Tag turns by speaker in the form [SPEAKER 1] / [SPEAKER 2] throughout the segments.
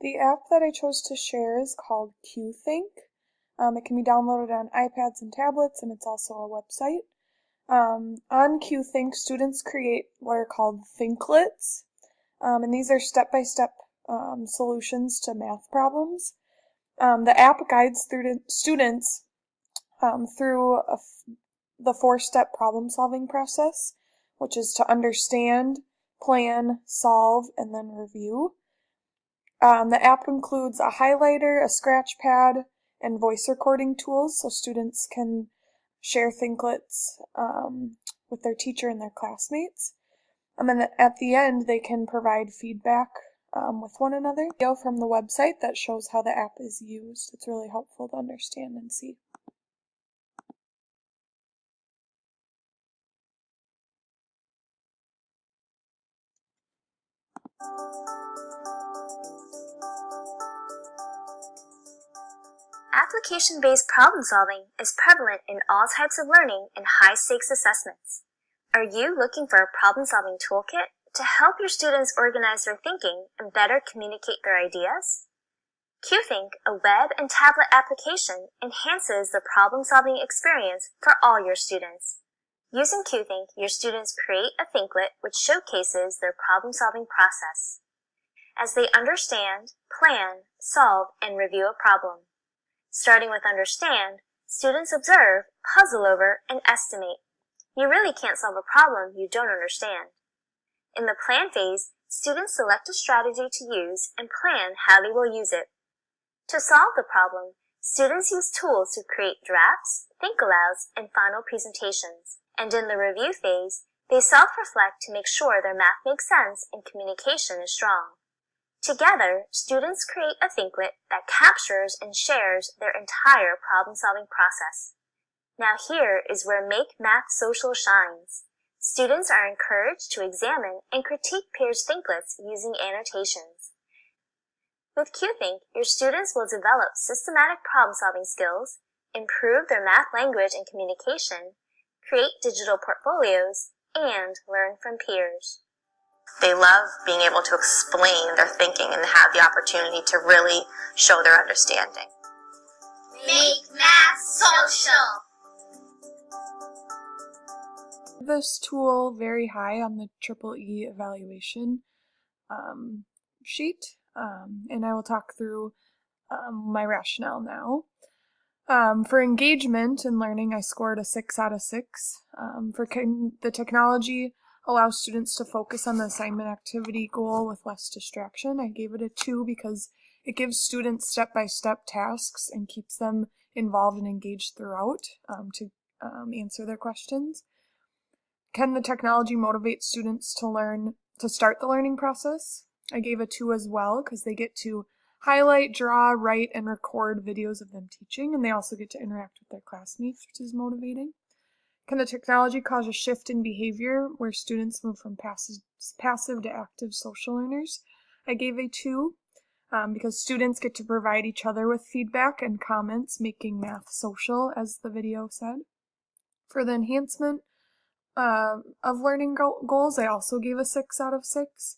[SPEAKER 1] The app that I chose to share is called QThink. It can be downloaded on iPads and tablets, and it's also a website. On QThink, students create what are called Thinklets, and these are step-by-step solutions to math problems. The app guides students through the four-step problem-solving process, which is to understand, plan, solve, and then review. The app includes a highlighter, a scratch pad, and voice recording tools so students can share Thinklets with their teacher and their classmates. And then at the end, they can provide feedback with one another. Video from the website that shows how the app is used. It's really helpful to understand and see.
[SPEAKER 2] Application-based problem-solving is prevalent in all types of learning and high-stakes assessments. Are you looking for a problem-solving toolkit to help your students organize their thinking and better communicate their ideas? QThink, a web and tablet application, enhances the problem-solving experience for all your students. Using QThink, your students create a Thinklet which showcases their problem-solving process as they understand, plan, solve, and review a problem. Starting with understand, students observe, puzzle over, and estimate. You really can't solve a problem you don't understand. In the plan phase, students select a strategy to use and plan how they will use it. To solve the problem, students use tools to create drafts, think-alouds, and final presentations. And in the review phase, they self-reflect to make sure their math makes sense and communication is strong. Together, students create a Thinklet that captures and shares their entire problem-solving process. Now here is where Make Math Social shines. Students are encouraged to examine and critique peers' Thinklets using annotations. With QThink, your students will develop systematic problem-solving skills, improve their math language and communication, create digital portfolios, and learn from peers.
[SPEAKER 3] They love being able to explain their thinking and have the opportunity to really show their understanding.
[SPEAKER 4] Make math social.
[SPEAKER 1] This tool very high on the EEE evaluation sheet, and I will talk through my rationale now. For engagement and learning, I scored a 6 out of 6. The technology allows students to focus on the assignment activity goal with less distraction. I gave it a 2 because it gives students step-by-step tasks and keeps them involved and engaged throughout to answer their questions. Can the technology motivate students to start the learning process? I gave a 2 as well because they get to highlight, draw, write, and record videos of them teaching, and they also get to interact with their classmates, which is motivating. Can the technology cause a shift in behavior where students move from passive to active social learners? I gave a 2 because students get to provide each other with feedback and comments, making math social, as the video said. For the enhancement of learning goals, I also gave a 6 out of 6.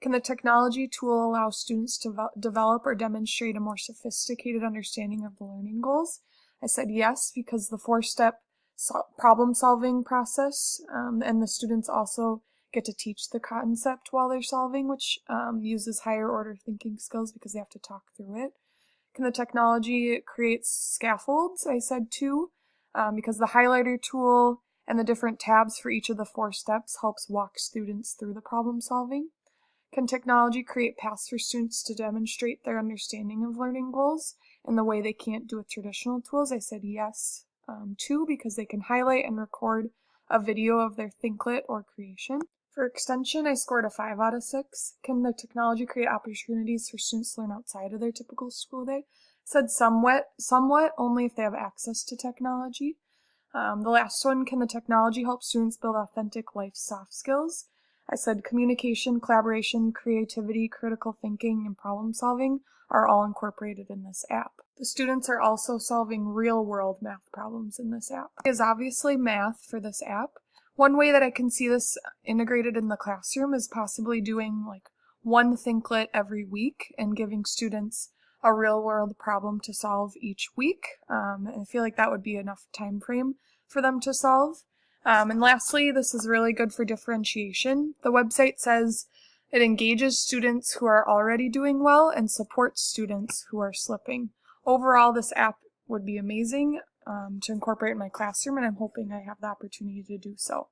[SPEAKER 1] Can the technology tool allow students to develop or demonstrate a more sophisticated understanding of the learning goals? I said yes, because the 4-step problem-solving process, and the students also get to teach the concept while they're solving, which uses higher-order thinking skills because they have to talk through it. Can the technology create scaffolds? I said 2, because the highlighter tool and the different tabs for each of the 4 steps helps walk students through the problem-solving. Can technology create paths for students to demonstrate their understanding of learning goals in the way they can't do with traditional tools? I said yes, 2, because they can highlight and record a video of their Thinklet or creation. For extension, I scored a 5 out of 6. Can the technology create opportunities for students to learn outside of their typical school day? I said somewhat, only if they have access to technology. The last one, can the technology help students build authentic life soft skills? I said communication, collaboration, creativity, critical thinking, and problem solving are all incorporated in this app. The students are also solving real-world math problems in this app. It is obviously math for this app. One way that I can see this integrated in the classroom is possibly doing like one Thinklet every week and giving students a real-world problem to solve each week. And I feel like that would be enough time frame for them to solve. And lastly, this is really good for differentiation. The website says it engages students who are already doing well and supports students who are slipping. Overall, this app would be amazing to incorporate in my classroom, and I'm hoping I have the opportunity to do so.